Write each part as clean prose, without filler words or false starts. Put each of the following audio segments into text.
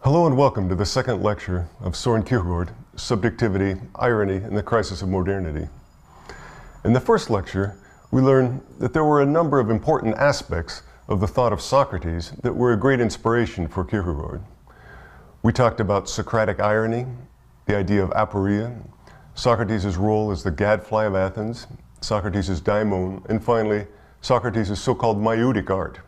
Hello and welcome to the second lecture of Søren Kierkegaard, Subjectivity, Irony, and the Crisis of Modernity. In the first lecture, we learned that there were a number of important aspects of the thought of Socrates that were a great inspiration for Kierkegaard. We talked about Socratic irony, the idea of aporia, Socrates' role as the gadfly of Athens, Socrates' daimon, and finally, Socrates' so-called maieutic art.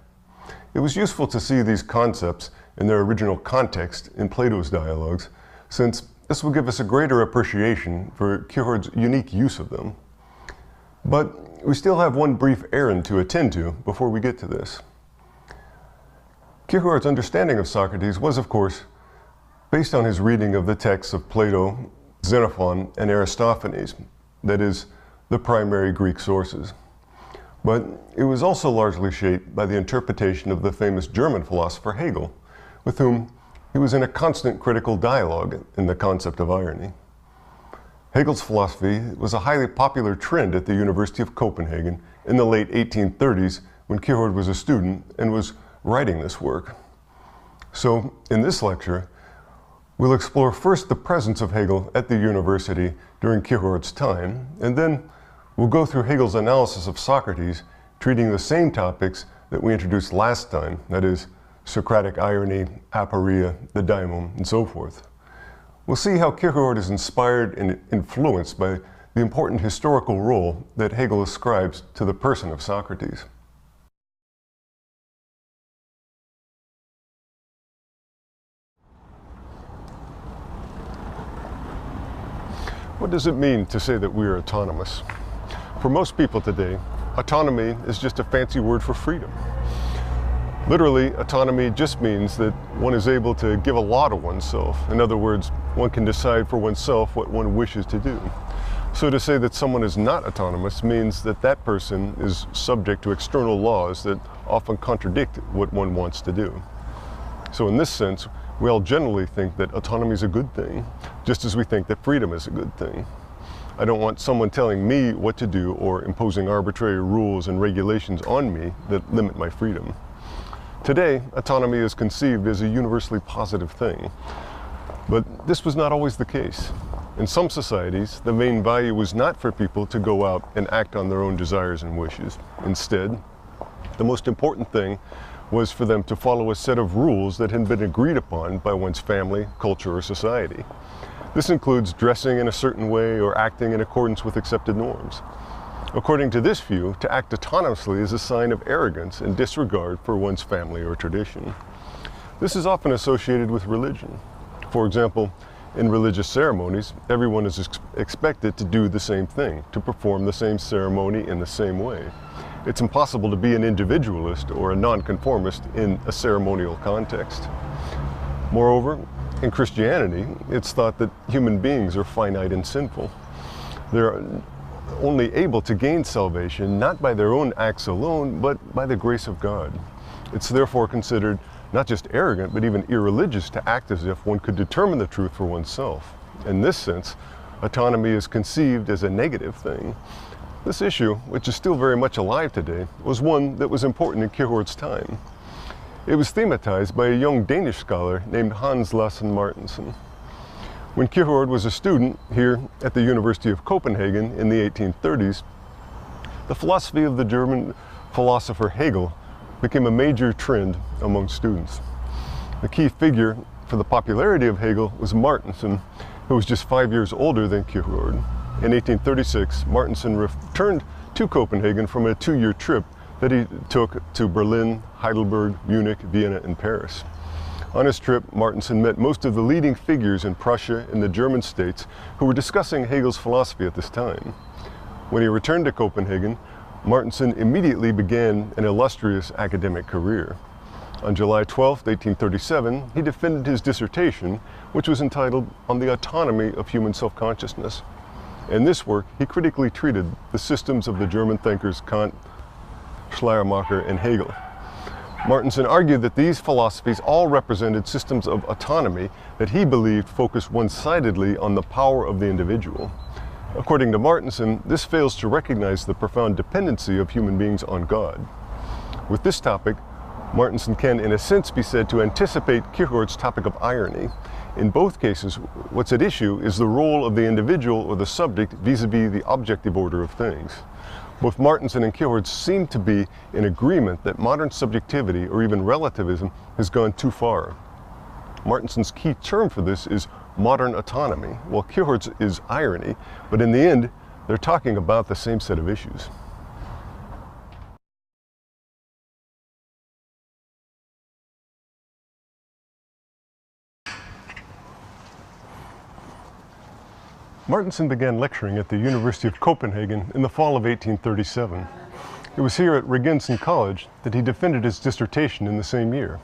It was useful to see these concepts in their original context in Plato's dialogues, since this will give us a greater appreciation for Kierkegaard's unique use of them. But we still have one brief errand to attend to before we get to this. Kierkegaard's understanding of Socrates was, of course, based on his reading of the texts of Plato, Xenophon, and Aristophanes, that is, the primary Greek sources. But it was also largely shaped by the interpretation of the famous German philosopher Hegel, with whom he was in a constant critical dialogue in the concept of irony. Hegel's philosophy was a highly popular trend at the University of Copenhagen in the late 1830s when Kierkegaard was a student and was writing this work. So, in this lecture, we'll explore first the presence of Hegel at the university during Kierkegaard's time, and then we'll go through Hegel's analysis of Socrates, treating the same topics that we introduced last time, that is, Socratic irony, aporia, the daimon, and so forth. We'll see how Kierkegaard is inspired and influenced by the important historical role that Hegel ascribes to the person of Socrates. What does it mean to say that we are autonomous? For most people today, autonomy is just a fancy word for freedom. Literally, autonomy just means that one is able to give a law to oneself. In other words, one can decide for oneself what one wishes to do. So to say that someone is not autonomous means that that person is subject to external laws that often contradict what one wants to do. So in this sense, we all generally think that autonomy is a good thing, just as we think that freedom is a good thing. I don't want someone telling me what to do or imposing arbitrary rules and regulations on me that limit my freedom. Today, autonomy is conceived as a universally positive thing, but this was not always the case. In some societies, the main value was not for people to go out and act on their own desires and wishes. Instead, the most important thing was for them to follow a set of rules that had been agreed upon by one's family, culture, or society. This includes dressing in a certain way or acting in accordance with accepted norms. According to this view, to act autonomously is a sign of arrogance and disregard for one's family or tradition. This is often associated with religion. For example, in religious ceremonies, everyone is expected to do the same thing, to perform the same ceremony in the same way. It's impossible to be an individualist or a nonconformist in a ceremonial context. Moreover, in Christianity, it's thought that human beings are finite and sinful. They're only able to gain salvation not by their own acts alone, but by the grace of God. It's therefore considered not just arrogant, but even irreligious to act as if one could determine the truth for oneself. In this sense, autonomy is conceived as a negative thing. This issue, which is still very much alive today, was one that was important in Kierkegaard's time. It was thematized by a young Danish scholar named Hans Lassen Martensen. When Kierkegaard was a student here at the University of Copenhagen in the 1830s, the philosophy of the German philosopher Hegel became a major trend among students. The key figure for the popularity of Hegel was Martensen, who was just 5 years older than Kierkegaard. In 1836, Martensen returned to Copenhagen from a 2-year trip that he took to Berlin, Heidelberg, Munich, Vienna, and Paris. On his trip, Martensen met most of the leading figures in Prussia and the German states who were discussing Hegel's philosophy at this time. When he returned to Copenhagen, Martensen immediately began an illustrious academic career. On July 12, 1837, he defended his dissertation, which was entitled On the Autonomy of Human Self-Consciousness. In this work, he critically treated the systems of the German thinkers Kant, Schleiermacher, and Hegel. Martensen argued that these philosophies all represented systems of autonomy that he believed focused one-sidedly on the power of the individual. According to Martensen, this fails to recognize the profound dependency of human beings on God. With this topic, Martensen can, in a sense, be said to anticipate Kierkegaard's topic of irony. In both cases, what's at issue is the role of the individual or the subject vis-a-vis the objective order of things. Both Martensen and Kierkegaard seem to be in agreement that modern subjectivity, or even relativism, has gone too far. Martensen's key term for this is modern autonomy, while Kierkegaard's is irony, but in the end, they're talking about the same set of issues. Martensen began lecturing at the University of Copenhagen in the fall of 1837. It was here at Regentsen College that he defended his dissertation in the same year.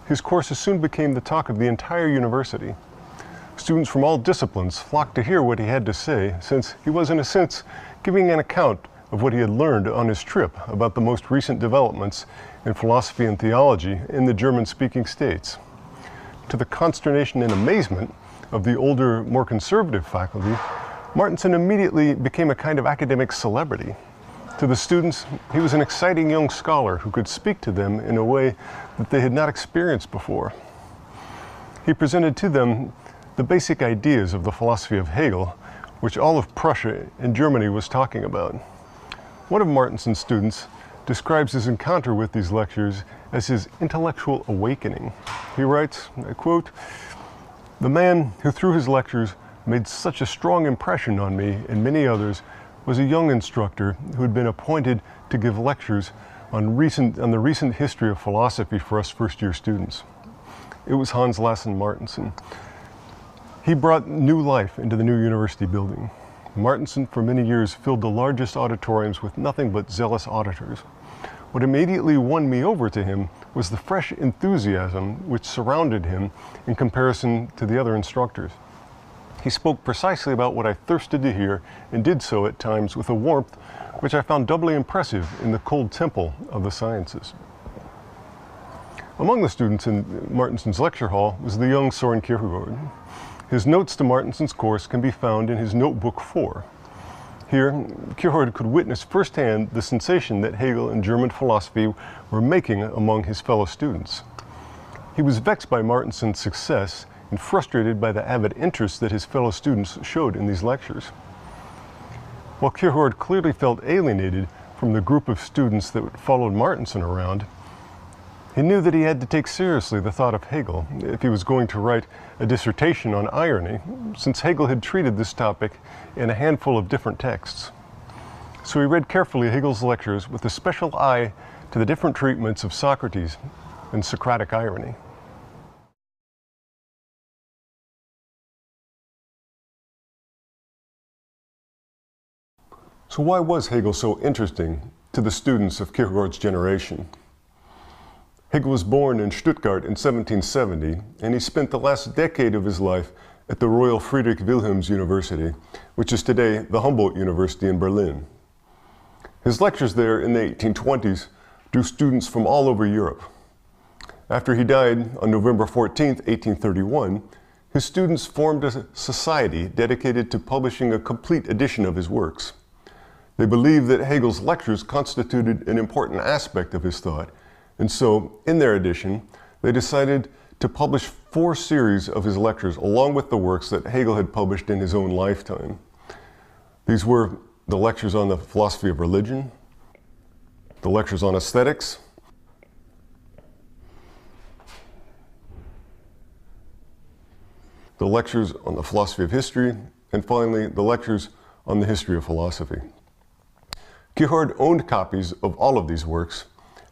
His courses soon became the talk of the entire university. Students from all disciplines flocked to hear what he had to say, since he was, in a sense, giving an account of what he had learned on his trip about the most recent developments in philosophy and theology in the German-speaking states. To the consternation and amazement of the older, more conservative faculty, Martensen immediately became a kind of academic celebrity. To the students, he was an exciting young scholar who could speak to them in a way that they had not experienced before. He presented to them the basic ideas of the philosophy of Hegel, which all of Prussia and Germany was talking about. One of Martensen's students describes his encounter with these lectures as his intellectual awakening. He writes, I quote, "The man who through his lectures made such a strong impression on me and many others was a young instructor who had been appointed to give lectures on the recent history of philosophy for us first-year students. It was Hans Lassen Martensen. He brought new life into the new university building. Martensen for many years filled the largest auditoriums with nothing but zealous auditors. What immediately won me over to him was the fresh enthusiasm which surrounded him in comparison to the other instructors. He spoke precisely about what I thirsted to hear, and did so at times with a warmth which I found doubly impressive in the cold temple of the sciences." Among the students in Martensen's lecture hall was the young Søren Kierkegaard. His notes to Martensen's course can be found in his notebook 4. Here, Kierkegaard could witness firsthand the sensation that Hegel and German philosophy were making among his fellow students. He was vexed by Martensen's success and frustrated by the avid interest that his fellow students showed in these lectures. While Kierkegaard clearly felt alienated from the group of students that followed Martensen around, he knew that he had to take seriously the thought of Hegel if he was going to write a dissertation on irony, since Hegel had treated this topic in a handful of different texts. So he read carefully Hegel's lectures with a special eye to the different treatments of Socrates and Socratic irony. So why was Hegel so interesting to the students of Kierkegaard's generation? Hegel was born in Stuttgart in 1770, and he spent the last decade of his life at the Royal Friedrich Wilhelms University, which is today the Humboldt University in Berlin. His lectures there in the 1820s drew students from all over Europe. After he died on November 14, 1831, his students formed a society dedicated to publishing a complete edition of his works. They believed that Hegel's lectures constituted an important aspect of his thought, and so, in their edition, they decided to publish 4 series of his lectures along with the works that Hegel had published in his own lifetime. These were the lectures on the philosophy of religion, the lectures on aesthetics, the lectures on the philosophy of history, and finally, the lectures on the history of philosophy. Kierkegaard owned copies of all of these works,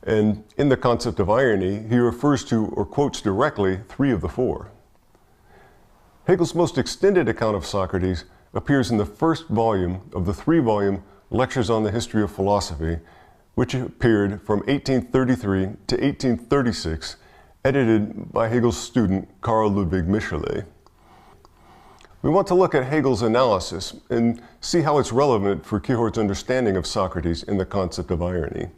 and in the concept of irony, he refers to or quotes directly 3 of the 4. Hegel's most extended account of Socrates appears in the first volume of the 3-volume Lectures on the History of Philosophy, which appeared from 1833 to 1836, edited by Hegel's student Carl Ludwig Michelet. We want to look at Hegel's analysis and see how it's relevant for Kierkegaard's understanding of Socrates in the concept of irony.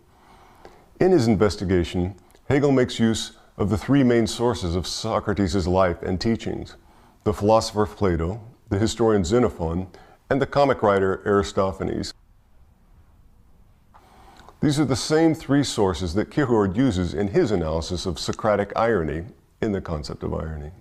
In his investigation, Hegel makes use of the 3 main sources of Socrates' life and teachings: the philosopher Plato, the historian Xenophon, and the comic writer Aristophanes. These are the same three sources that Kierkegaard uses in his analysis of Socratic irony in the concept of irony.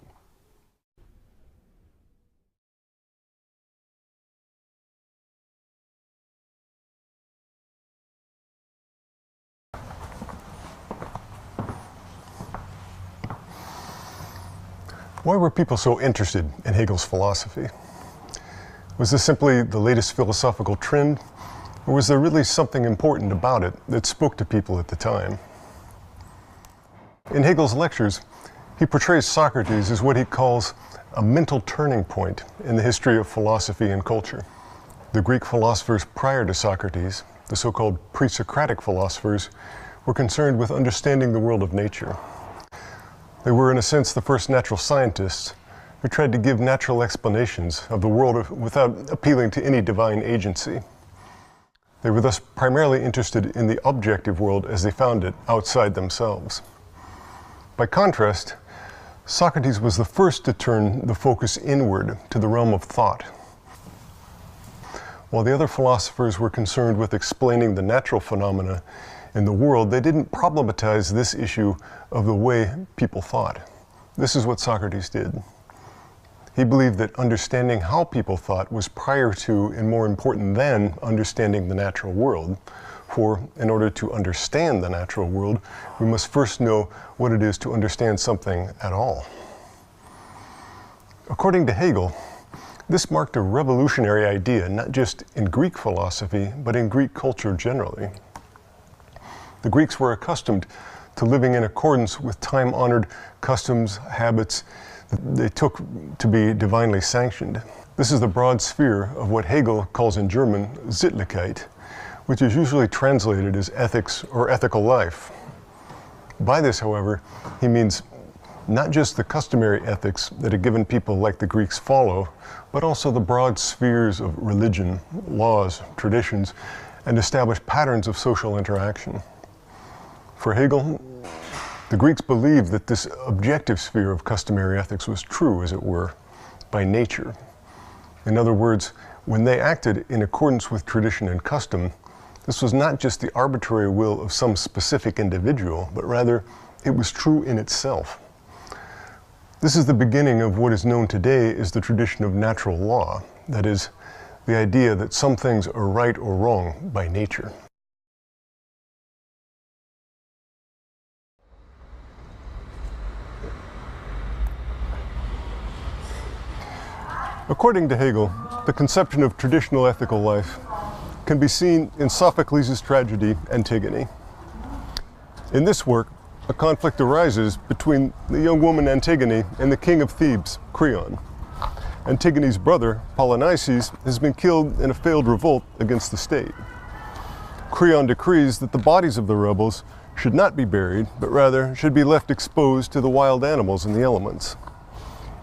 Why were people so interested in Hegel's philosophy? Was this simply the latest philosophical trend, or was there really something important about it that spoke to people at the time? In Hegel's lectures, he portrays Socrates as what he calls a mental turning point in the history of philosophy and culture. The Greek philosophers prior to Socrates, the so-called pre-Socratic philosophers, were concerned with understanding the world of nature. They were, in a sense, the first natural scientists who tried to give natural explanations of the world without appealing to any divine agency. They were thus primarily interested in the objective world as they found it outside themselves. By contrast, Socrates was the first to turn the focus inward to the realm of thought. While the other philosophers were concerned with explaining the natural phenomena in the world, they didn't problematize this issue of the way people thought. This is what Socrates did. He believed that understanding how people thought was prior to and more important than understanding the natural world. For in order to understand the natural world, we must first know what it is to understand something at all. According to Hegel, this marked a revolutionary idea, not just in Greek philosophy, but in Greek culture generally. The Greeks were accustomed to living in accordance with time-honored customs, habits that they took to be divinely sanctioned. This is the broad sphere of what Hegel calls in German Sittlichkeit, which is usually translated as ethics or ethical life. By this, however, he means not just the customary ethics that a given people like the Greeks follow, but also the broad spheres of religion, laws, traditions, and established patterns of social interaction. For Hegel, the Greeks believed that this objective sphere of customary ethics was true, as it were, by nature. In other words, when they acted in accordance with tradition and custom, this was not just the arbitrary will of some specific individual, but rather it was true in itself. This is the beginning of what is known today as the tradition of natural law, that is, the idea that some things are right or wrong by nature. According to Hegel, the conception of traditional ethical life can be seen in Sophocles' tragedy Antigone. In this work, a conflict arises between the young woman Antigone and the king of Thebes, Creon. Antigone's brother, Polynices, has been killed in a failed revolt against the state. Creon decrees that the bodies of the rebels should not be buried, but rather should be left exposed to the wild animals and the elements.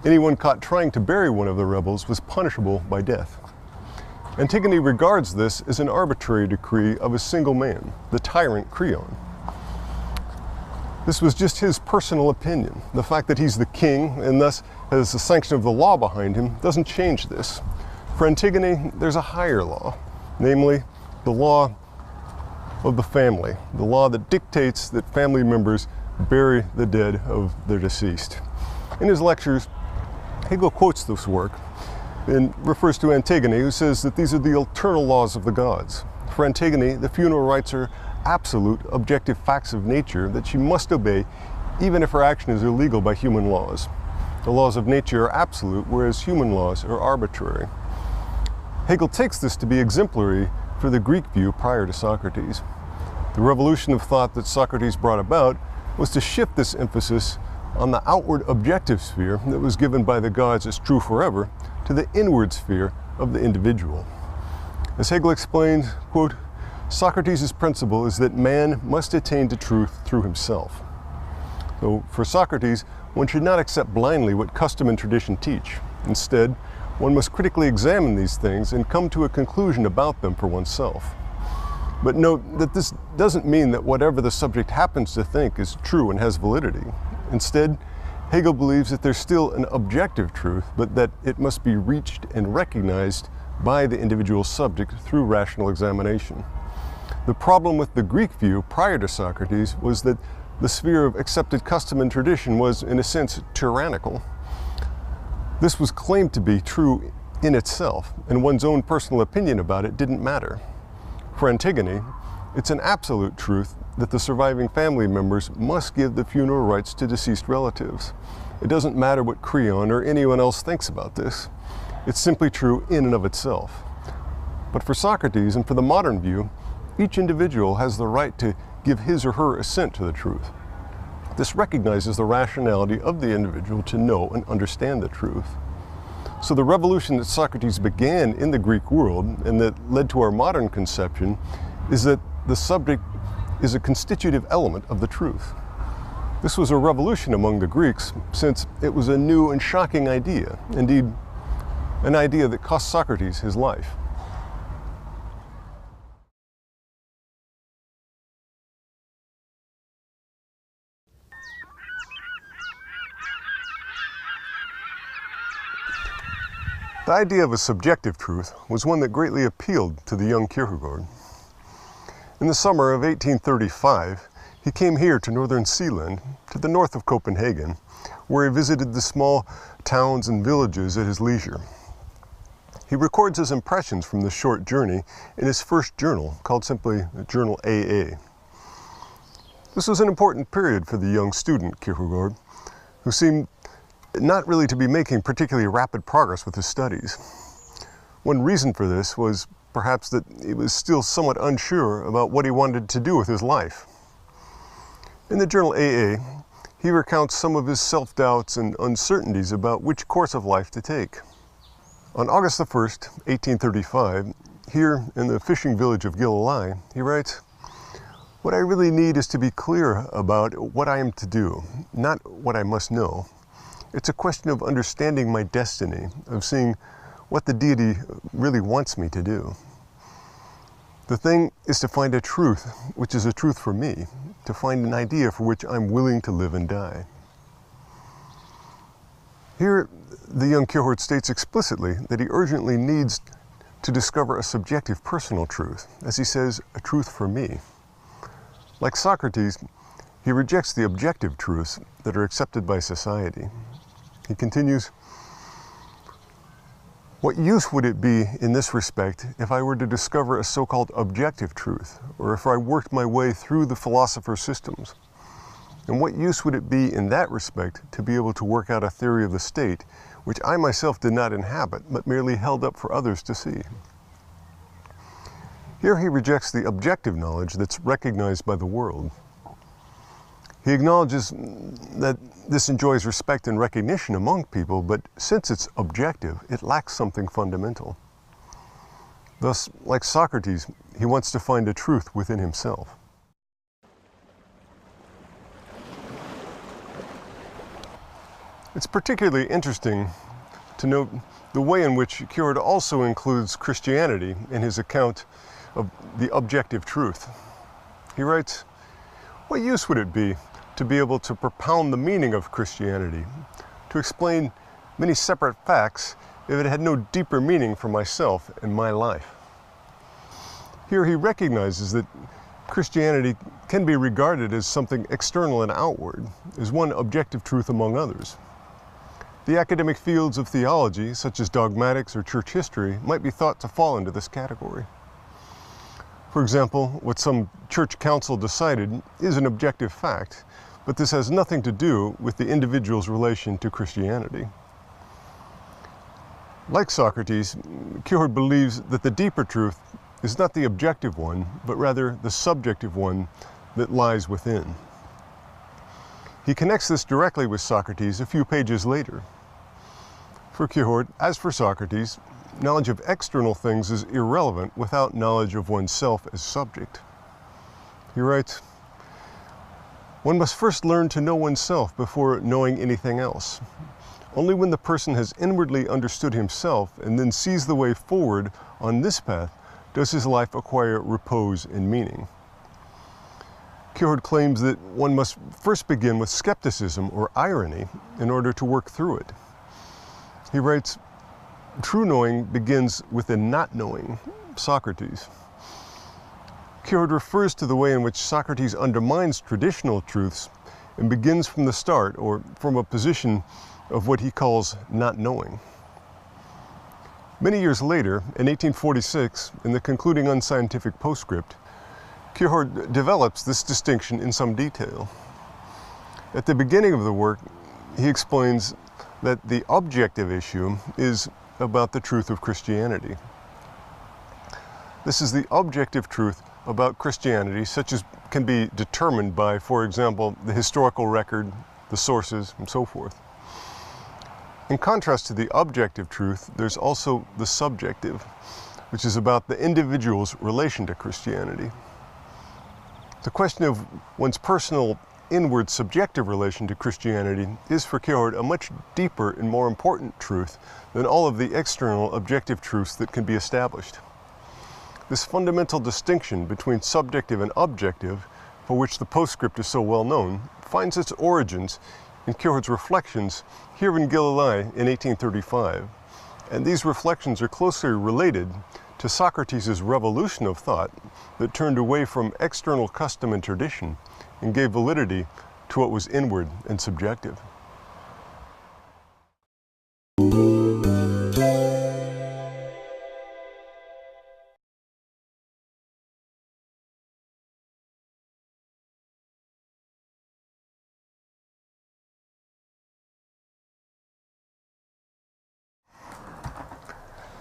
Anyone caught trying to bury one of the rebels was punishable by death. Antigone regards this as an arbitrary decree of a single man, the tyrant Creon. This was just his personal opinion. The fact that he's the king and thus has the sanction of the law behind him doesn't change this. For Antigone, there's a higher law, namely the law of the family, the law that dictates that family members bury the dead of their deceased. In his lectures, Hegel quotes this work and refers to Antigone, who says that these are the eternal laws of the gods. For Antigone, the funeral rites are absolute, objective facts of nature that she must obey, even if her action is illegal by human laws. The laws of nature are absolute, whereas human laws are arbitrary. Hegel takes this to be exemplary for the Greek view prior to Socrates. The revolution of thought that Socrates brought about was to shift this emphasis on the outward objective sphere that was given by the gods as true forever to the inward sphere of the individual. As Hegel explains, quote, Socrates' principle is that man must attain to truth through himself. So for Socrates, one should not accept blindly what custom and tradition teach. Instead, one must critically examine these things and come to a conclusion about them for oneself. But note that this doesn't mean that whatever the subject happens to think is true and has validity. Instead, Hegel believes that there's still an objective truth, but that it must be reached and recognized by the individual subject through rational examination. The problem with the Greek view prior to Socrates was that the sphere of accepted custom and tradition was, in a sense, tyrannical. This was claimed to be true in itself, and one's own personal opinion about it didn't matter. For Antigone, it's an absolute truth that the surviving family members must give the funeral rites to deceased relatives. It doesn't matter what Creon or anyone else thinks about this. It's simply true in and of itself. But for Socrates and for the modern view, each individual has the right to give his or her assent to the truth. This recognizes the rationality of the individual to know and understand the truth. So the revolution that Socrates began in the Greek world and that led to our modern conception is that the subject is a constitutive element of the truth. This was a revolution among the Greeks since it was a new and shocking idea, indeed, an idea that cost Socrates his life. The idea of a subjective truth was one that greatly appealed to the young Kierkegaard. In the summer of 1835, he came here to northern Sealand, to the north of Copenhagen, where he visited the small towns and villages at his leisure. He records his impressions from this short journey in his first journal, called simply Journal AA. This was an important period for the young student, Kierkegaard, who seemed not really to be making particularly rapid progress with his studies. One reason for this was perhaps that he was still somewhat unsure about what he wanted to do with his life. In the journal AA, he recounts some of his self-doubts and uncertainties about which course of life to take. On August the 1st, 1835, here in the fishing village of Gilleleie, he writes, "What I really need is to be clear about what I am to do, not what I must know. It's a question of understanding my destiny, of seeing what the deity really wants me to do. The thing is to find a truth, which is a truth for me, to find an idea for which I'm willing to live and die." Here, the young Kierkegaard states explicitly that he urgently needs to discover a subjective personal truth, as he says, a truth for me. Like Socrates, he rejects the objective truths that are accepted by society. He continues, "What use would it be in this respect if I were to discover a so-called objective truth, or if I worked my way through the philosopher's systems? And what use would it be in that respect to be able to work out a theory of the state, which I myself did not inhabit, but merely held up for others to see?" Here he rejects the objective knowledge that's recognized by the world. He acknowledges that this enjoys respect and recognition among people, but since it's objective, it lacks something fundamental. Thus, like Socrates, he wants to find a truth within himself. It's particularly interesting to note the way in which Kierkegaard also includes Christianity in his account of the objective truth. He writes, "What use would it be to be able to propound the meaning of Christianity, to explain many separate facts, if it had no deeper meaning for myself and my life?" Here he recognizes that Christianity can be regarded as something external and outward, as one objective truth among others. The academic fields of theology, such as dogmatics or church history, might be thought to fall into this category. For example, what some church council decided is an objective fact, but this has nothing to do with the individual's relation to Christianity. Like Socrates, Kierkegaard believes that the deeper truth is not the objective one, but rather the subjective one that lies within. He connects this directly with Socrates a few pages later. For Kierkegaard, as for Socrates, knowledge of external things is irrelevant without knowledge of oneself as subject. He writes, "One must first learn to know oneself before knowing anything else. Only when the person has inwardly understood himself and then sees the way forward on this path does his life acquire repose and meaning." Kierkegaard claims that one must first begin with skepticism or irony in order to work through it. He writes, "True knowing begins with the not knowing," Socrates. Kierkegaard refers to the way in which Socrates undermines traditional truths and begins from the start, or from a position of what he calls not knowing. Many years later, in 1846, in the concluding unscientific postscript, Kierkegaard develops this distinction in some detail. At the beginning of the work, he explains that the objective issue is about the truth of Christianity. This is the objective truth about Christianity, such as can be determined by, for example, the historical record, the sources, and so forth. In contrast to the objective truth, there's also the subjective, which is about the individual's relation to Christianity. The question of one's personal, inward, subjective relation to Christianity is for Kierkegaard a much deeper and more important truth than all of the external objective truths that can be established. This fundamental distinction between subjective and objective, for which the postscript is so well known, finds its origins in Kierkegaard's reflections here in Galilee in 1835, and these reflections are closely related to Socrates' revolution of thought that turned away from external custom and tradition and gave validity to what was inward and subjective.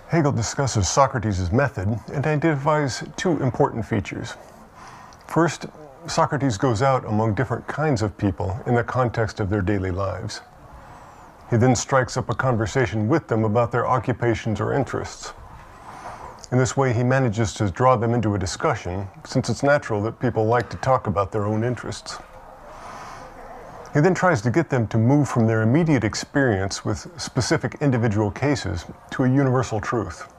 Hegel discusses Socrates' method and identifies two important features. First, Socrates goes out among different kinds of people in the context of their daily lives. He then strikes up a conversation with them about their occupations or interests. In this way, he manages to draw them into a discussion, since it's natural that people like to talk about their own interests. He then tries to get them to move from their immediate experience with specific individual cases to a universal truth.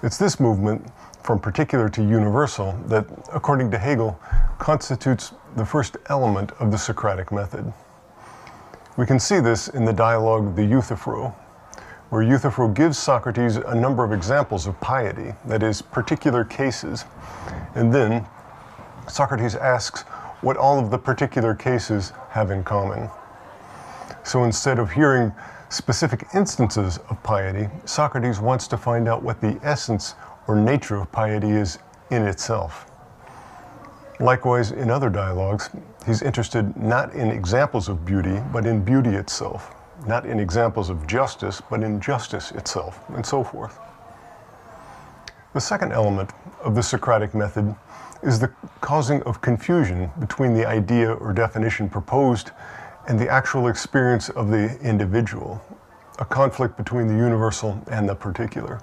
It's this movement, from particular to universal, that, according to Hegel, constitutes the first element of the Socratic method. We can see this in the dialogue The Euthyphro, where Euthyphro gives Socrates a number of examples of piety, that is, particular cases, and then Socrates asks what all of the particular cases have in common. So instead of hearing specific instances of piety, Socrates wants to find out what the essence or nature of piety is in itself. Likewise, in other dialogues, he's interested not in examples of beauty, but in beauty itself, not in examples of justice, but in justice itself, and so forth. The second element of the Socratic method is the causing of confusion between the idea or definition proposed and the actual experience of the individual, a conflict between the universal and the particular.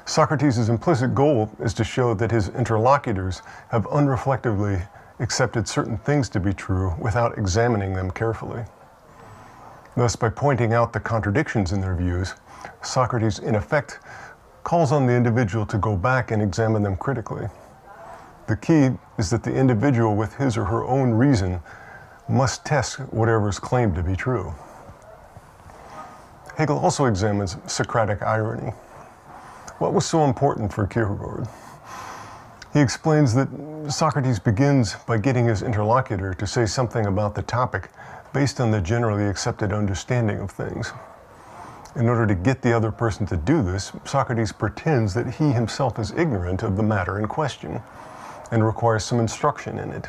Socrates' implicit goal is to show that his interlocutors have unreflectively accepted certain things to be true without examining them carefully. Thus, by pointing out the contradictions in their views, Socrates, in effect, calls on the individual to go back and examine them critically. The key is that the individual, with his or her own reason, must test whatever is claimed to be true. Hegel also examines Socratic irony. What was so important for Kierkegaard? He explains that Socrates begins by getting his interlocutor to say something about the topic based on the generally accepted understanding of things. In order to get the other person to do this, Socrates pretends that he himself is ignorant of the matter in question and requires some instruction in it.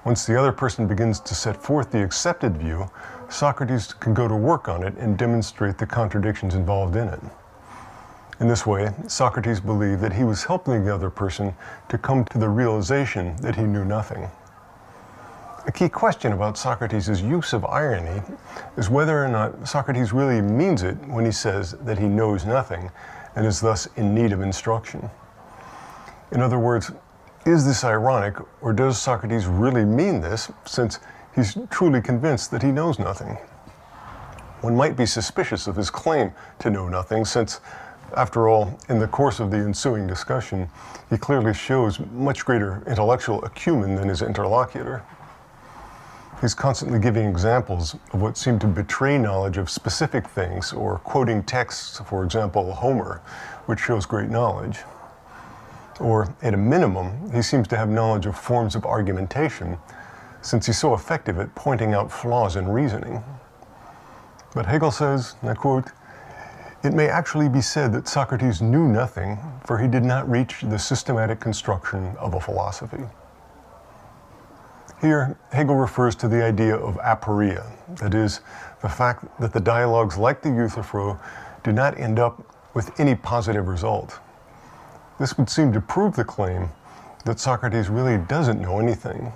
Once the other person begins to set forth the accepted view, Socrates can go to work on it and demonstrate the contradictions involved in it. In this way, Socrates believed that he was helping the other person to come to the realization that he knew nothing. A key question about Socrates' use of irony is whether or not Socrates really means it when he says that he knows nothing and is thus in need of instruction. In other words, is this ironic, or does Socrates really mean this, since he's truly convinced that he knows nothing? One might be suspicious of his claim to know nothing, since, after all, in the course of the ensuing discussion, he clearly shows much greater intellectual acumen than his interlocutor. He's constantly giving examples of what seem to betray knowledge of specific things, or quoting texts, for example, Homer, which shows great knowledge. Or, at a minimum, he seems to have knowledge of forms of argumentation, since he's so effective at pointing out flaws in reasoning. But Hegel says, and I quote, "It may actually be said that Socrates knew nothing, for he did not reach the systematic construction of a philosophy." Here, Hegel refers to the idea of aporia, that is, the fact that the dialogues like the Euthyphro do not end up with any positive result. This would seem to prove the claim that Socrates really doesn't know anything.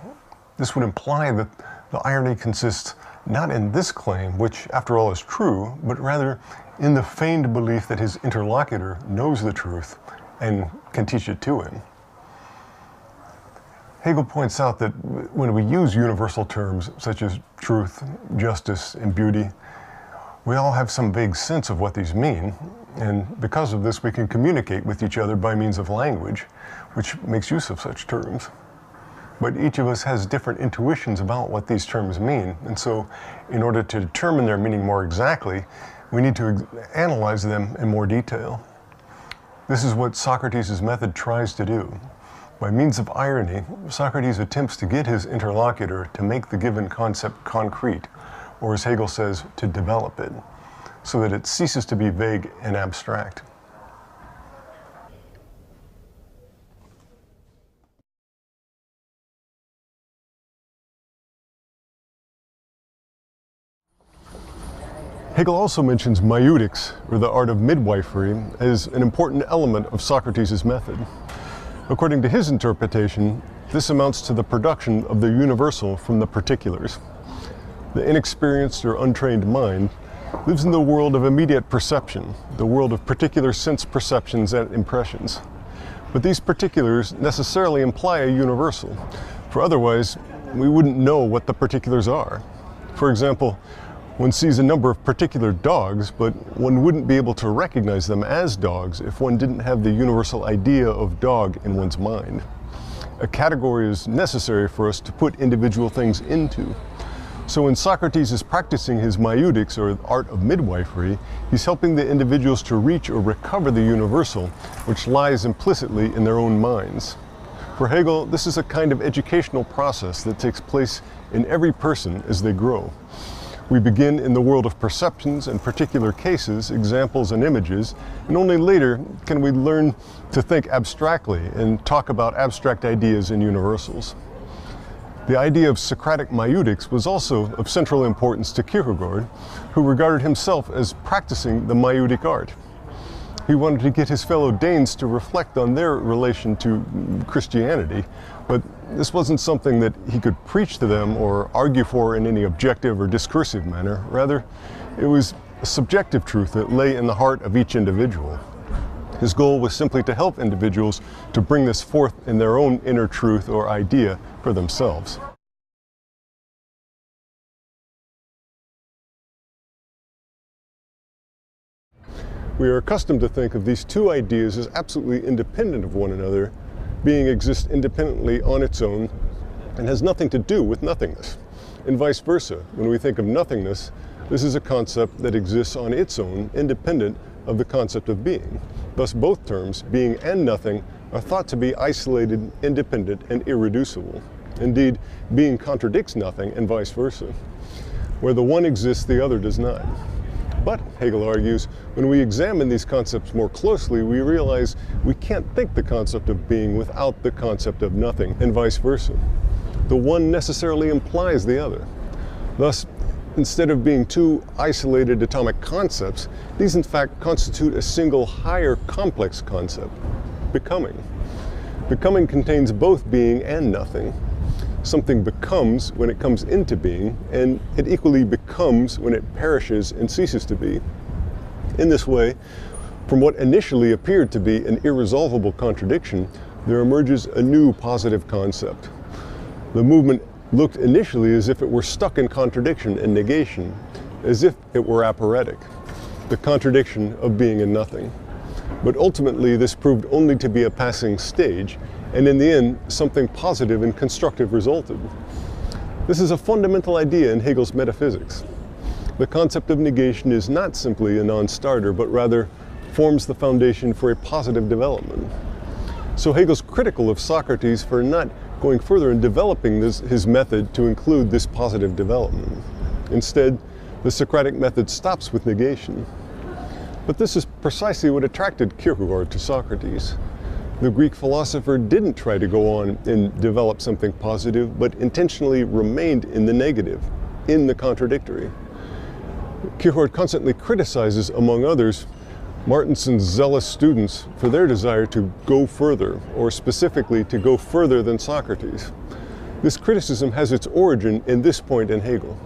This would imply that the irony consists not in this claim, which after all is true, but rather in the feigned belief that his interlocutor knows the truth and can teach it to him. Hegel points out that when we use universal terms such as truth, justice, and beauty, we all have some vague sense of what these mean, and because of this we can communicate with each other by means of language, which makes use of such terms. But each of us has different intuitions about what these terms mean, and so in order to determine their meaning more exactly, we need to analyze them in more detail. This is what Socrates' method tries to do. By means of irony, Socrates attempts to get his interlocutor to make the given concept concrete, or as Hegel says, to develop it, so that it ceases to be vague and abstract. Hegel also mentions maieudics, or the art of midwifery, as an important element of Socrates' method. According to his interpretation, this amounts to the production of the universal from the particulars. The inexperienced or untrained mind lives in the world of immediate perception, the world of particular sense perceptions and impressions. But these particulars necessarily imply a universal, for otherwise we wouldn't know what the particulars are. For example, one sees a number of particular dogs, but one wouldn't be able to recognize them as dogs if one didn't have the universal idea of dog in one's mind. A category is necessary for us to put individual things into. So when Socrates is practicing his maieudics, or art of midwifery, he's helping the individuals to reach or recover the universal, which lies implicitly in their own minds. For Hegel, this is a kind of educational process that takes place in every person as they grow. We begin in the world of perceptions and particular cases, examples and images, and only later can we learn to think abstractly and talk about abstract ideas and universals. The idea of Socratic maieudics was also of central importance to Kierkegaard, who regarded himself as practicing the maieudic art. He wanted to get his fellow Danes to reflect on their relation to Christianity, but this wasn't something that he could preach to them or argue for in any objective or discursive manner. Rather, it was a subjective truth that lay in the heart of each individual. His goal was simply to help individuals to bring this forth in their own inner truth or idea for themselves. We are accustomed to think of these two ideas as absolutely independent of one another, being exists independently on its own and has nothing to do with nothingness. And vice versa, when we think of nothingness, this is a concept that exists on its own, independent of the concept of being. Thus both terms, being and nothing, are thought to be isolated, independent, and irreducible. Indeed, being contradicts nothing and vice versa. Where the one exists, the other does not. But, Hegel argues, when we examine these concepts more closely, we realize we can't think the concept of being without the concept of nothing, and vice versa. The one necessarily implies the other. Thus, instead of being two isolated atomic concepts, these in fact constitute a single higher complex concept, becoming. Becoming contains both being and nothing. Something becomes when it comes into being, and it equally becomes when it perishes and ceases to be. In this way, from what initially appeared to be an irresolvable contradiction, there emerges a new positive concept. The movement looked initially as if it were stuck in contradiction and negation, as if it were aporetic, the contradiction of being and nothing. But ultimately this proved only to be a passing stage, and in the end, something positive and constructive resulted. This is a fundamental idea in Hegel's metaphysics. The concept of negation is not simply a non-starter, but rather forms the foundation for a positive development. So Hegel's critical of Socrates for not going further and developing his method to include this positive development. Instead, the Socratic method stops with negation. But this is precisely what attracted Kierkegaard to Socrates. The Greek philosopher didn't try to go on and develop something positive, but intentionally remained in the negative, in the contradictory. Kierkegaard constantly criticizes, among others, Martensen's zealous students for their desire to go further, or specifically to go further than Socrates. This criticism has its origin in this point in Hegel.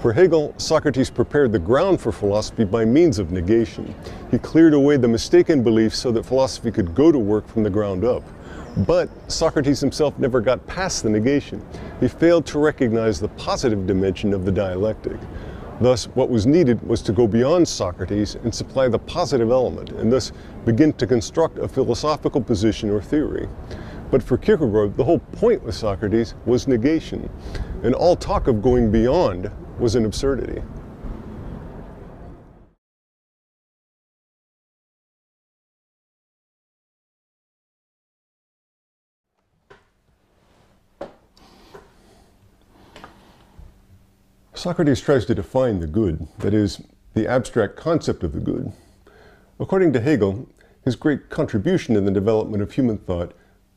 For Hegel, Socrates prepared the ground for philosophy by means of negation. He cleared away the mistaken beliefs so that philosophy could go to work from the ground up. But Socrates himself never got past the negation. He failed to recognize the positive dimension of the dialectic. Thus, what was needed was to go beyond Socrates and supply the positive element, and thus begin to construct a philosophical position or theory. But for Kierkegaard, the whole point with Socrates was negation, and all talk of going beyond was an absurdity. Socrates tries to define the good, that is, the abstract concept of the good. According to Hegel, his great contribution in the development of human thought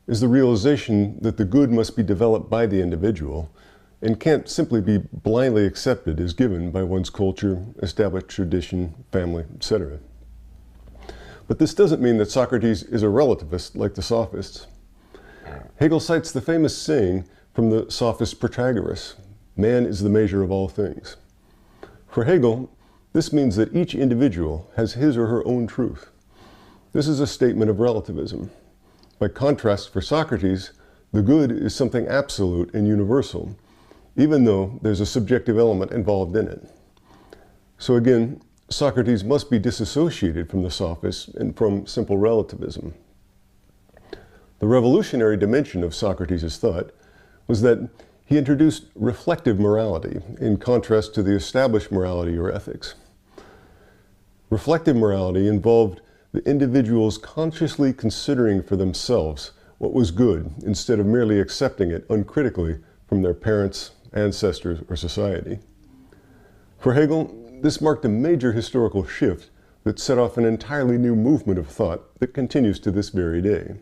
is the realization that the good must be developed by the individual and can't simply be blindly accepted as given by one's culture, established tradition, family, etc. But this doesn't mean that Socrates is a relativist like the sophists. Hegel cites the famous saying from the sophist Protagoras, "Man is the measure of all things." For Hegel, this means that each individual has his or her own truth. This is a statement of relativism. By contrast, for Socrates, the good is something absolute and universal, even though there's a subjective element involved in it. So again, Socrates must be disassociated from the sophists and from simple relativism. The revolutionary dimension of Socrates' thought was that he introduced reflective morality in contrast to the established morality or ethics. Reflective morality involved the individuals consciously considering for themselves what was good instead of merely accepting it uncritically from their parents, ancestors, or society. For Hegel, this marked a major historical shift that set off an entirely new movement of thought that continues to this very day.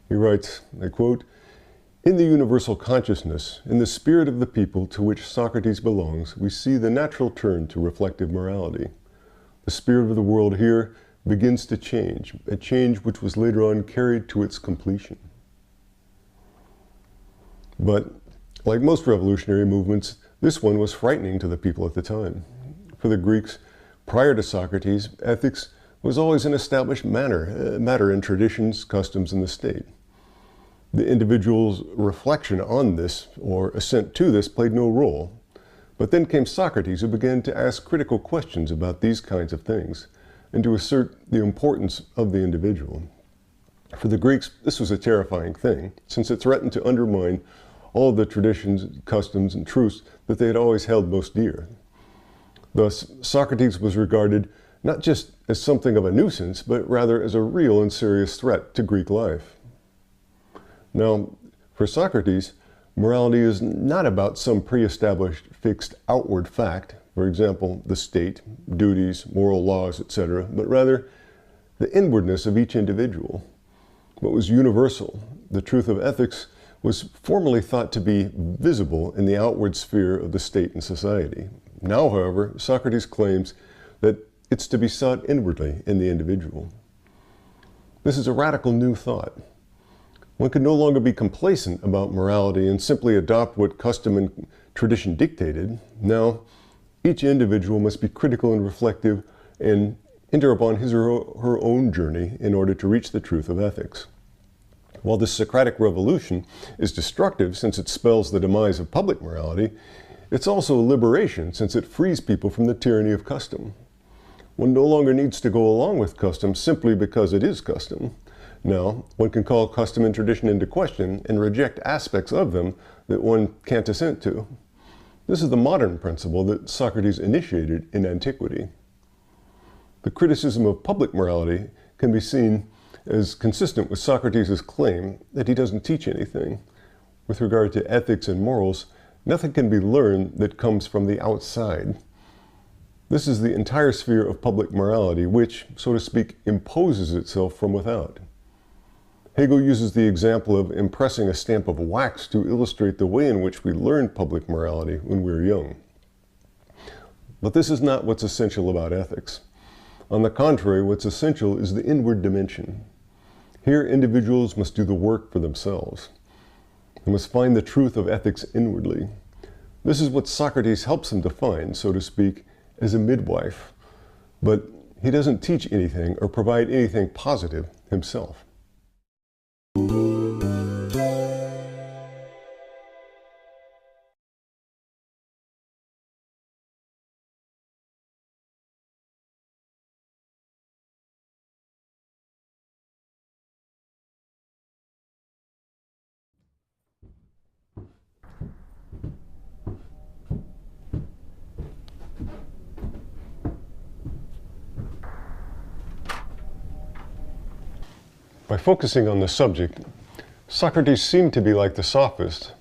He writes, I quote, "In the universal consciousness, in the spirit of the people to which Socrates belongs, we see the natural turn to reflective morality. The spirit of the world here begins to change, a change which was later on carried to its completion." But, like most revolutionary movements, this one was frightening to the people at the time. For the Greeks, prior to Socrates, ethics was always an established matter in traditions, customs, and the state. The individual's reflection on this, or assent to this, played no role. But then came Socrates, who began to ask critical questions about these kinds of things, and to assert the importance of the individual. For the Greeks, this was a terrifying thing, since it threatened to undermine all the traditions, customs, and truths that they had always held most dear. Thus, Socrates was regarded not just as something of a nuisance, but rather as a real and serious threat to Greek life. Now, for Socrates, morality is not about some pre-established fixed outward fact, for example, the state, duties, moral laws, etc., but rather the inwardness of each individual. What was universal, the truth of ethics, was formerly thought to be visible in the outward sphere of the state and society. Now, however, Socrates claims that it's to be sought inwardly in the individual. This is a radical new thought. One can no longer be complacent about morality and simply adopt what custom and tradition dictated. Now, each individual must be critical and reflective and enter upon his or her own journey in order to reach the truth of ethics. While this Socratic revolution is destructive since it spells the demise of public morality, it's also a liberation since it frees people from the tyranny of custom. One no longer needs to go along with custom simply because it is custom. Now, one can call custom and tradition into question and reject aspects of them that one can't assent to. This is the modern principle that Socrates initiated in antiquity. The criticism of public morality can be seen as consistent with Socrates' claim that he doesn't teach anything. With regard to ethics and morals, nothing can be learned that comes from the outside. This is the entire sphere of public morality, which, so to speak, imposes itself from without. Hegel uses the example of impressing a stamp of wax to illustrate the way in which we learn public morality when we're young. But this is not what's essential about ethics. On the contrary, what's essential is the inward dimension. Here, individuals must do the work for themselves. They must find the truth of ethics inwardly. This is what Socrates helps them to find, so to speak, as a midwife. But he doesn't teach anything or provide anything positive himself. By focusing on the subject, Socrates seemed to be like the sophist,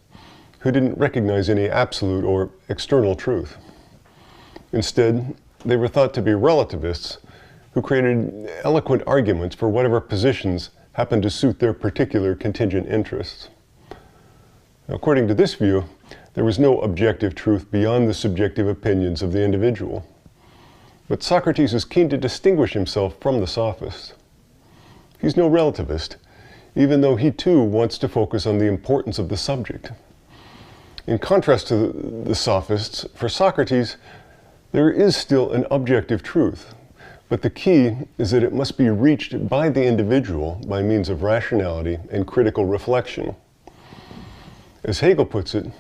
who didn't recognize any absolute or external truth. Instead, they were thought to be relativists who created eloquent arguments for whatever positions happened to suit their particular contingent interests. According to this view, there was no objective truth beyond the subjective opinions of the individual. But Socrates is keen to distinguish himself from the sophists. He's no relativist, even though he too wants to focus on the importance of the subject. In contrast to the sophists, for Socrates, there is still an objective truth, but the key is that it must be reached by the individual by means of rationality and critical reflection. As Hegel puts it,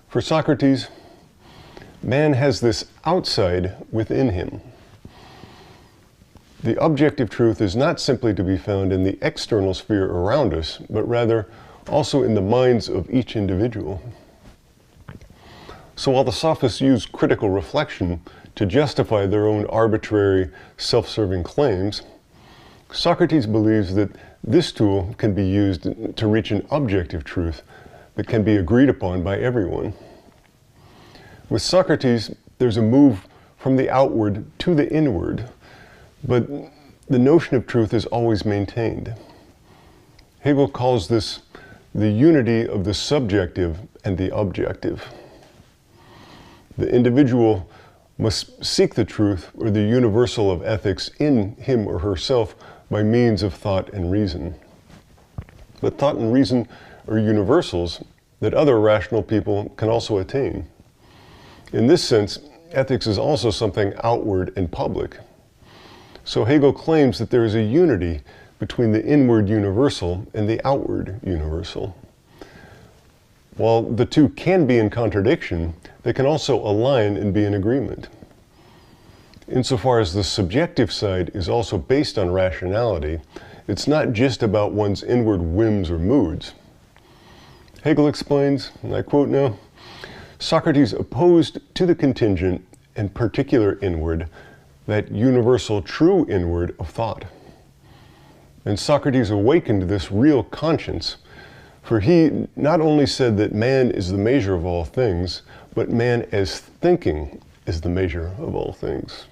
for Socrates, man has this outside within him. The objective truth is not simply to be found in the external sphere around us, but rather also in the minds of each individual. So while the sophists use critical reflection to justify their own arbitrary, self-serving claims, Socrates believes that this tool can be used to reach an objective truth that can be agreed upon by everyone. With Socrates, there's a move from the outward to the inward, but the notion of truth is always maintained. Hegel calls this the unity of the subjective and the objective. The individual must seek the truth or the universal of ethics in him or herself by means of thought and reason. But thought and reason are universals that other rational people can also attain. In this sense, ethics is also something outward and public. So Hegel claims that there is a unity between the inward universal and the outward universal. While the two can be in contradiction, they can also align and be in agreement. Insofar as the subjective side is also based on rationality, it's not just about one's inward whims or moods. Hegel explains, and I quote now, Socrates opposed to the contingent and particular inward that universal true inward of thought. And Socrates awakened this real conscience, for he not only said that man is the measure of all things, but man as thinking is the measure of all things.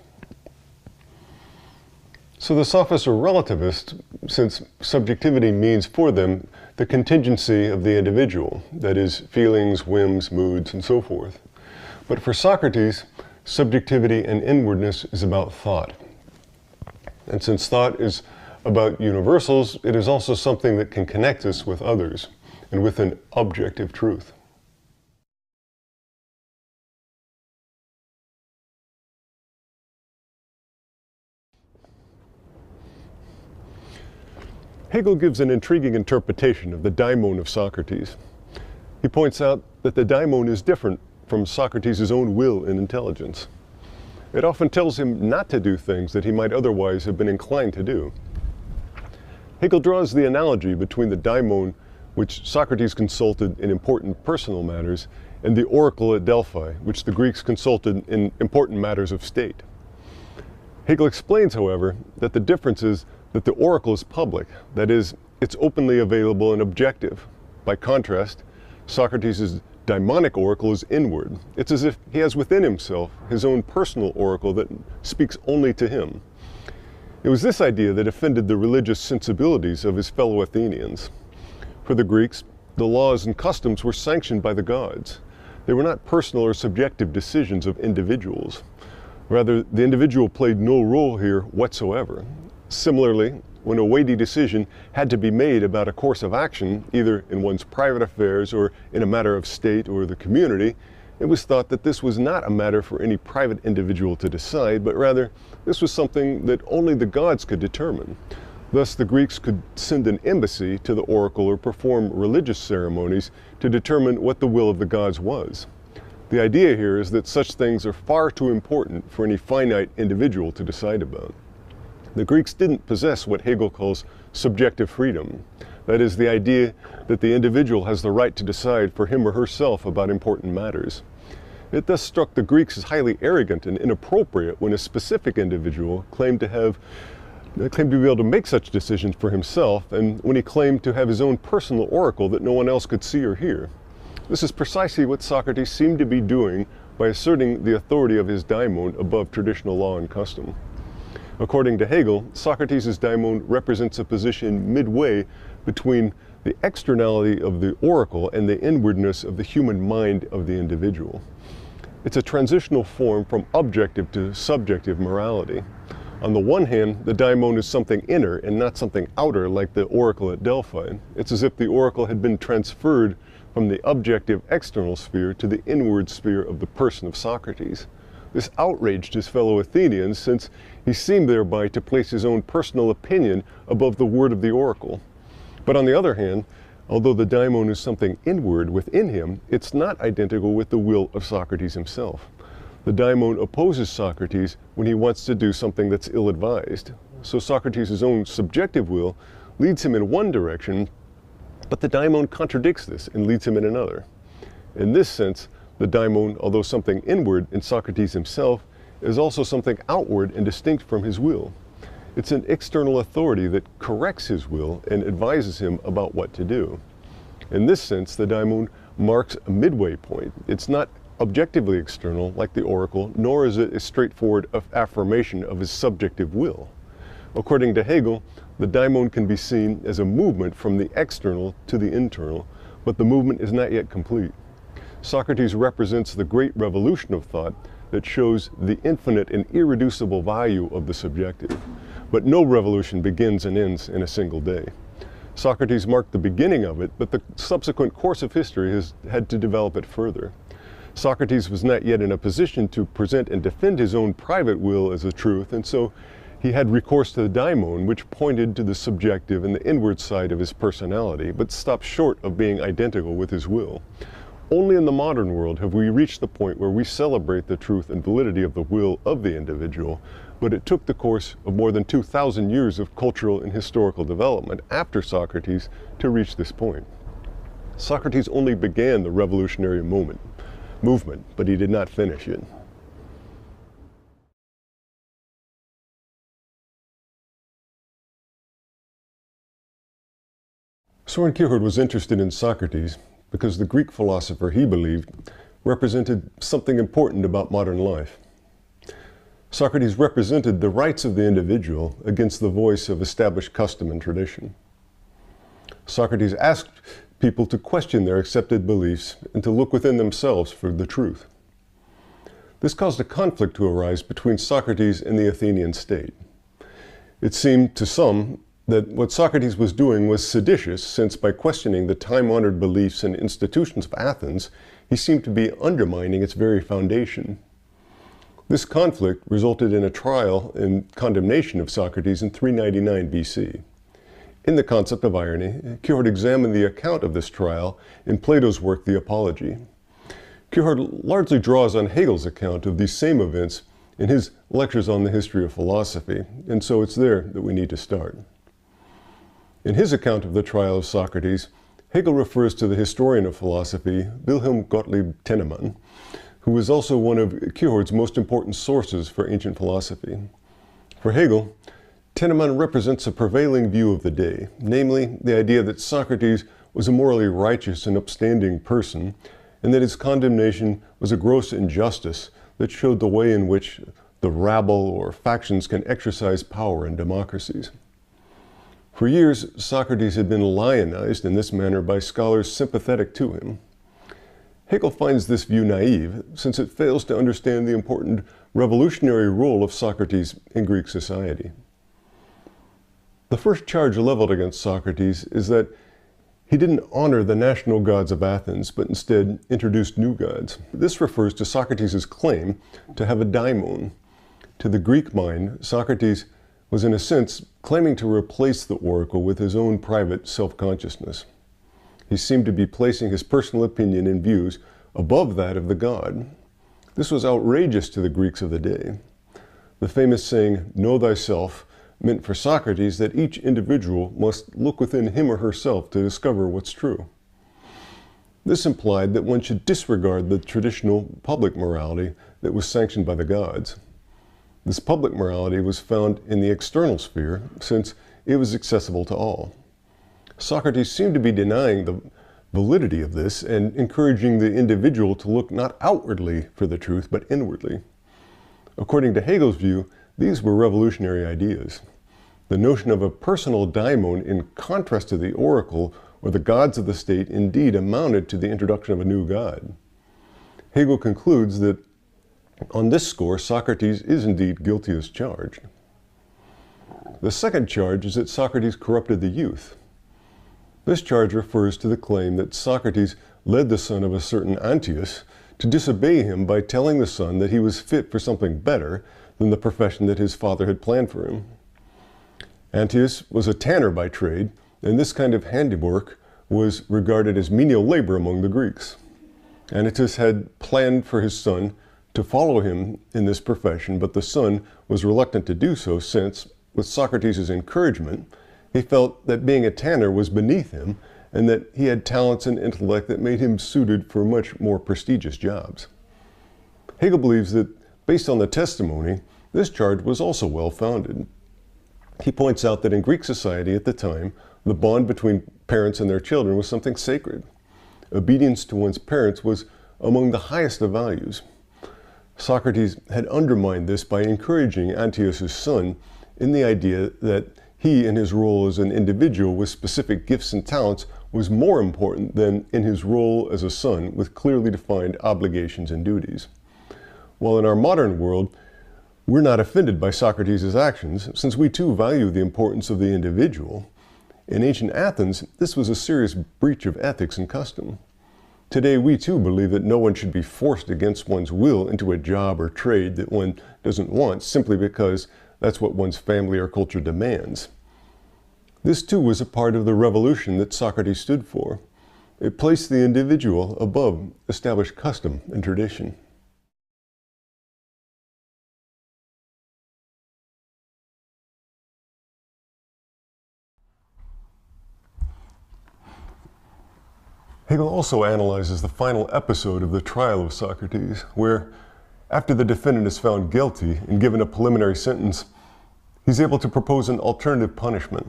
So the sophists are relativists, since subjectivity means for them the contingency of the individual, that is, feelings, whims, moods, and so forth. But for Socrates, subjectivity and inwardness is about thought. And since thought is about universals, it is also something that can connect us with others and with an objective truth. Hegel gives an intriguing interpretation of the daimon of Socrates. He points out that the daimon is different from Socrates' own will and intelligence. It often tells him not to do things that he might otherwise have been inclined to do. Hegel draws the analogy between the daimon, which Socrates consulted in important personal matters, and the oracle at Delphi, which the Greeks consulted in important matters of state. Hegel explains, however, that the difference is that the oracle is public, that is, it's openly available and objective. By contrast, Socrates' daimonic oracle is inward. It's as if he has within himself his own personal oracle that speaks only to him. It was this idea that offended the religious sensibilities of his fellow Athenians. For the Greeks, the laws and customs were sanctioned by the gods. They were not personal or subjective decisions of individuals. Rather, the individual played no role here whatsoever. Similarly, when a weighty decision had to be made about a course of action, either in one's private affairs or in a matter of state or the community, it was thought that this was not a matter for any private individual to decide, but rather this was something that only the gods could determine. Thus, the Greeks could send an embassy to the oracle or perform religious ceremonies to determine what the will of the gods was. The idea here is that such things are far too important for any finite individual to decide about. The Greeks didn't possess what Hegel calls subjective freedom. That is, the idea that the individual has the right to decide for him or herself about important matters. It thus struck the Greeks as highly arrogant and inappropriate when a specific individual claimed to be able to make such decisions for himself, and when he claimed to have his own personal oracle that no one else could see or hear. This is precisely what Socrates seemed to be doing by asserting the authority of his daimon above traditional law and custom. According to Hegel, Socrates' daimon represents a position midway between the externality of the oracle and the inwardness of the human mind of the individual. It's a transitional form from objective to subjective morality. On the one hand, the daimon is something inner and not something outer like the oracle at Delphi. It's as if the oracle had been transferred from the objective external sphere to the inward sphere of the person of Socrates. This outraged his fellow Athenians, since he seemed thereby to place his own personal opinion above the word of the oracle. But on the other hand, although the daimon is something inward within him, it's not identical with the will of Socrates himself. The daimon opposes Socrates when he wants to do something that's ill-advised. So Socrates' own subjective will leads him in one direction, but the daimon contradicts this and leads him in another. In this sense, the daimon, although something inward in Socrates himself, is also something outward and distinct from his will. It's an external authority that corrects his will and advises him about what to do. In this sense, the daimon marks a midway point. It's not objectively external like the oracle, nor is it a straightforward affirmation of his subjective will. According to Hegel, the daimon can be seen as a movement from the external to the internal, but the movement is not yet complete. Socrates represents the great revolution of thought that shows the infinite and irreducible value of the subjective. But no revolution begins and ends in a single day. Socrates marked the beginning of it, but the subsequent course of history has had to develop it further. Socrates was not yet in a position to present and defend his own private will as a truth, and so he had recourse to the daimon, which pointed to the subjective and the inward side of his personality, but stopped short of being identical with his will. Only in the modern world have we reached the point where we celebrate the truth and validity of the will of the individual, but it took the course of more than 2,000 years of cultural and historical development after Socrates to reach this point. Socrates only began the revolutionary movement, but he did not finish it. Soren Kierkegaard was interested in Socrates because the Greek philosopher, he believed, represented something important about modern life. Socrates represented the rights of the individual against the voice of established custom and tradition. Socrates asked people to question their accepted beliefs and to look within themselves for the truth. This caused a conflict to arise between Socrates and the Athenian state. It seemed to some that what Socrates was doing was seditious, since by questioning the time-honored beliefs and institutions of Athens, he seemed to be undermining its very foundation. This conflict resulted in a trial and condemnation of Socrates in 399 BC. In The Concept of Irony, Kierkegaard examined the account of this trial in Plato's work, The Apology. Kierkegaard largely draws on Hegel's account of these same events in his lectures on the history of philosophy, and so it's there that we need to start. In his account of the trial of Socrates, Hegel refers to the historian of philosophy, Wilhelm Gottlieb Tennemann, who was also one of Kierkegaard's most important sources for ancient philosophy. For Hegel, Tennemann represents a prevailing view of the day, namely the idea that Socrates was a morally righteous and upstanding person, and that his condemnation was a gross injustice that showed the way in which the rabble or factions can exercise power in democracies. For years, Socrates had been lionized in this manner by scholars sympathetic to him. Hegel finds this view naive, since it fails to understand the important revolutionary role of Socrates in Greek society. The first charge leveled against Socrates is that he didn't honor the national gods of Athens, but instead introduced new gods. This refers to Socrates' claim to have a daimon. To the Greek mind, Socrates was in a sense claiming to replace the oracle with his own private self-consciousness. He seemed to be placing his personal opinion and views above that of the god. This was outrageous to the Greeks of the day. The famous saying, "Know thyself," meant for Socrates that each individual must look within him or herself to discover what's true. This implied that one should disregard the traditional public morality that was sanctioned by the gods. This public morality was found in the external sphere, since it was accessible to all. Socrates seemed to be denying the validity of this and encouraging the individual to look not outwardly for the truth, but inwardly. According to Hegel's view, these were revolutionary ideas. The notion of a personal daimon in contrast to the oracle or the gods of the state indeed amounted to the introduction of a new god. Hegel concludes that on this score, Socrates is indeed guilty as charged. The second charge is that Socrates corrupted the youth. This charge refers to the claim that Socrates led the son of a certain Antius to disobey him by telling the son that he was fit for something better than the profession that his father had planned for him. Antius was a tanner by trade, and this kind of handiwork was regarded as menial labor among the Greeks. Antius had planned for his son to follow him in this profession, but the son was reluctant to do so since, with Socrates' encouragement, he felt that being a tanner was beneath him and that he had talents and intellect that made him suited for much more prestigious jobs. Hegel believes that, based on the testimony, this charge was also well-founded. He points out that in Greek society at the time, the bond between parents and their children was something sacred. Obedience to one's parents was among the highest of values. Socrates had undermined this by encouraging Antius' son in the idea that he, in his role as an individual with specific gifts and talents, was more important than in his role as a son with clearly defined obligations and duties. While in our modern world, we're not offended by Socrates' actions, since we too value the importance of the individual. In ancient Athens, this was a serious breach of ethics and custom. Today, we too believe that no one should be forced against one's will into a job or trade that one doesn't want simply because that's what one's family or culture demands. This too was a part of the revolution that Socrates stood for. It placed the individual above established custom and tradition. Hegel also analyzes the final episode of the trial of Socrates, where, after the defendant is found guilty and given a preliminary sentence, he's able to propose an alternative punishment.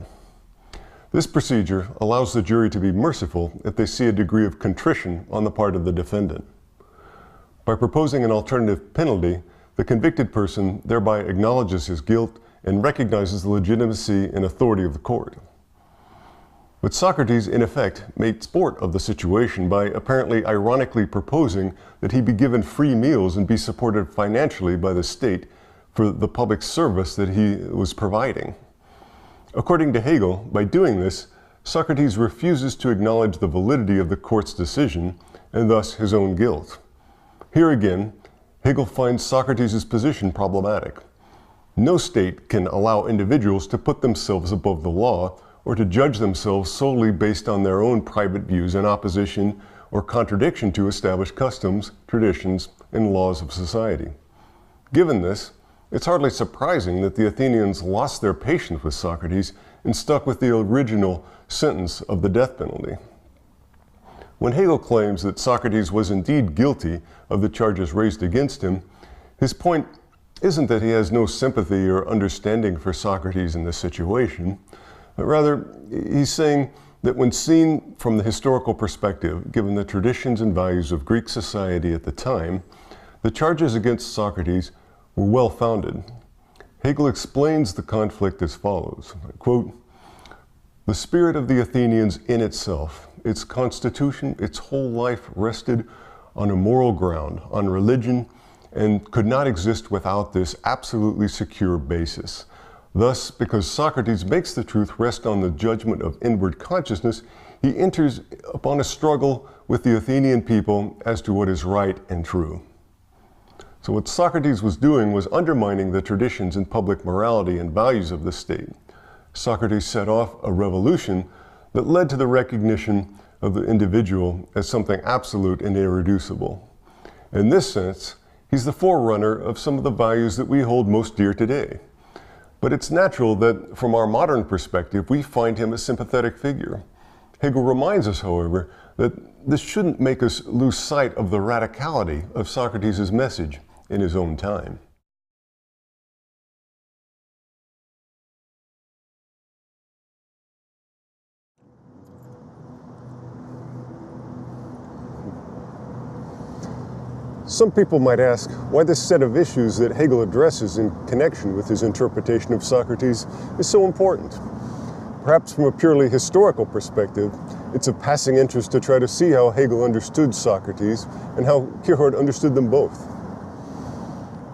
This procedure allows the jury to be merciful if they see a degree of contrition on the part of the defendant. By proposing an alternative penalty, the convicted person thereby acknowledges his guilt and recognizes the legitimacy and authority of the court. But Socrates, in effect, made sport of the situation by apparently ironically proposing that he be given free meals and be supported financially by the state for the public service that he was providing. According to Hegel, by doing this, Socrates refuses to acknowledge the validity of the court's decision and thus his own guilt. Here again, Hegel finds Socrates' position problematic. No state can allow individuals to put themselves above the law or to judge themselves solely based on their own private views in opposition or contradiction to established customs, traditions, and laws of society. Given this, it's hardly surprising that the Athenians lost their patience with Socrates and stuck with the original sentence of the death penalty. When Hegel claims that Socrates was indeed guilty of the charges raised against him, his point isn't that he has no sympathy or understanding for Socrates in this situation, but rather he's saying that when seen from the historical perspective, given the traditions and values of Greek society at the time, the charges against Socrates were well-founded. Hegel explains the conflict as follows, quote, "The spirit of the Athenians in itself, its constitution, its whole life rested on a moral ground, on religion, and could not exist without this absolutely secure basis. Thus, because Socrates makes the truth rest on the judgment of inward consciousness, he enters upon a struggle with the Athenian people as to what is right and true." So what Socrates was doing was undermining the traditions and public morality and values of the state. Socrates set off a revolution that led to the recognition of the individual as something absolute and irreducible. In this sense, he's the forerunner of some of the values that we hold most dear today. But it's natural that from our modern perspective, we find him a sympathetic figure. Hegel reminds us, however, that this shouldn't make us lose sight of the radicality of Socrates' message in his own time. Some people might ask why this set of issues that Hegel addresses in connection with his interpretation of Socrates is so important. Perhaps from a purely historical perspective, it's of passing interest to try to see how Hegel understood Socrates and how Kierkegaard understood them both.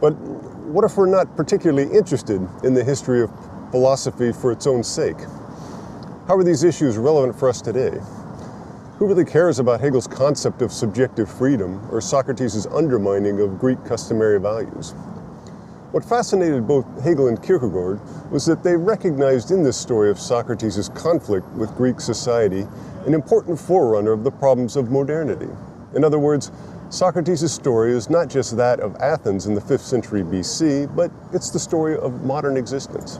But what if we're not particularly interested in the history of philosophy for its own sake? How are these issues relevant for us today? Who really cares about Hegel's concept of subjective freedom or Socrates' undermining of Greek customary values? What fascinated both Hegel and Kierkegaard was that they recognized in this story of Socrates' conflict with Greek society an important forerunner of the problems of modernity. In other words, Socrates' story is not just that of Athens in the 5th century BC, but it's the story of modern existence.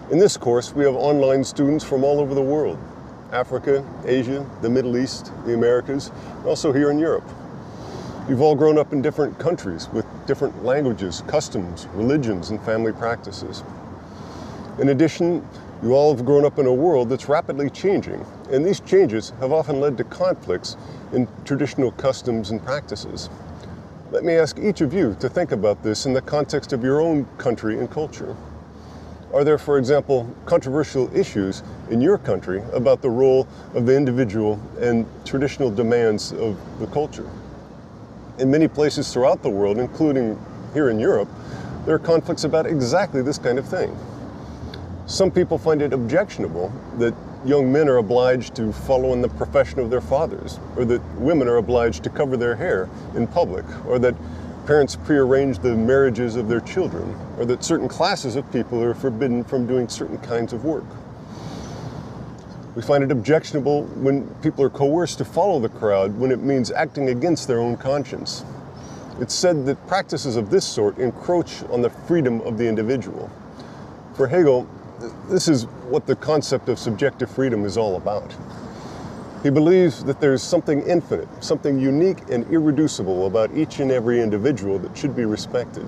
In this course, we have online students from all over the world: Africa, Asia, the Middle East, the Americas, and also here in Europe. You've all grown up in different countries with different languages, customs, religions, and family practices. In addition, you all have grown up in a world that's rapidly changing, and these changes have often led to conflicts in traditional customs and practices. Let me ask each of you to think about this in the context of your own country and culture. Are there, for example, controversial issues in your country about the role of the individual and traditional demands of the culture? In many places throughout the world, including here in Europe, there are conflicts about exactly this kind of thing. Some people find it objectionable that young men are obliged to follow in the profession of their fathers, or that women are obliged to cover their hair in public, or that parents prearrange the marriages of their children, or that certain classes of people are forbidden from doing certain kinds of work. We find it objectionable when people are coerced to follow the crowd when it means acting against their own conscience. It's said that practices of this sort encroach on the freedom of the individual. For Hegel, this is what the concept of subjective freedom is all about. He believes that there's something infinite, something unique and irreducible about each and every individual that should be respected.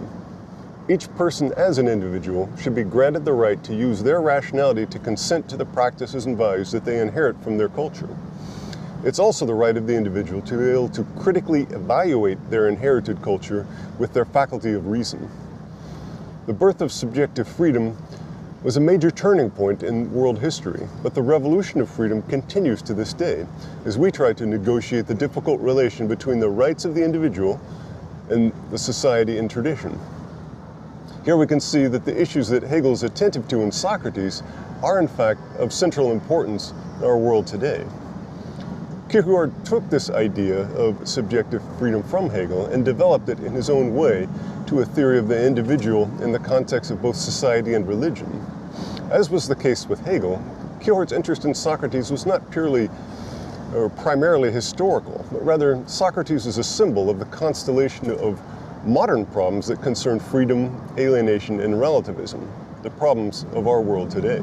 Each person as an individual should be granted the right to use their rationality to consent to the practices and values that they inherit from their culture. It's also the right of the individual to be able to critically evaluate their inherited culture with their faculty of reason. The birth of subjective freedom was a major turning point in world history, but the revolution of freedom continues to this day as we try to negotiate the difficult relation between the rights of the individual and the society and tradition. Here we can see that the issues that Hegel is attentive to in Socrates are in fact of central importance in our world today. Kierkegaard took this idea of subjective freedom from Hegel and developed it in his own way to a theory of the individual in the context of both society and religion. As was the case with Hegel, Kierkegaard's interest in Socrates was not purely or primarily historical, but rather Socrates is a symbol of the constellation of modern problems that concern freedom, alienation, and relativism, the problems of our world today.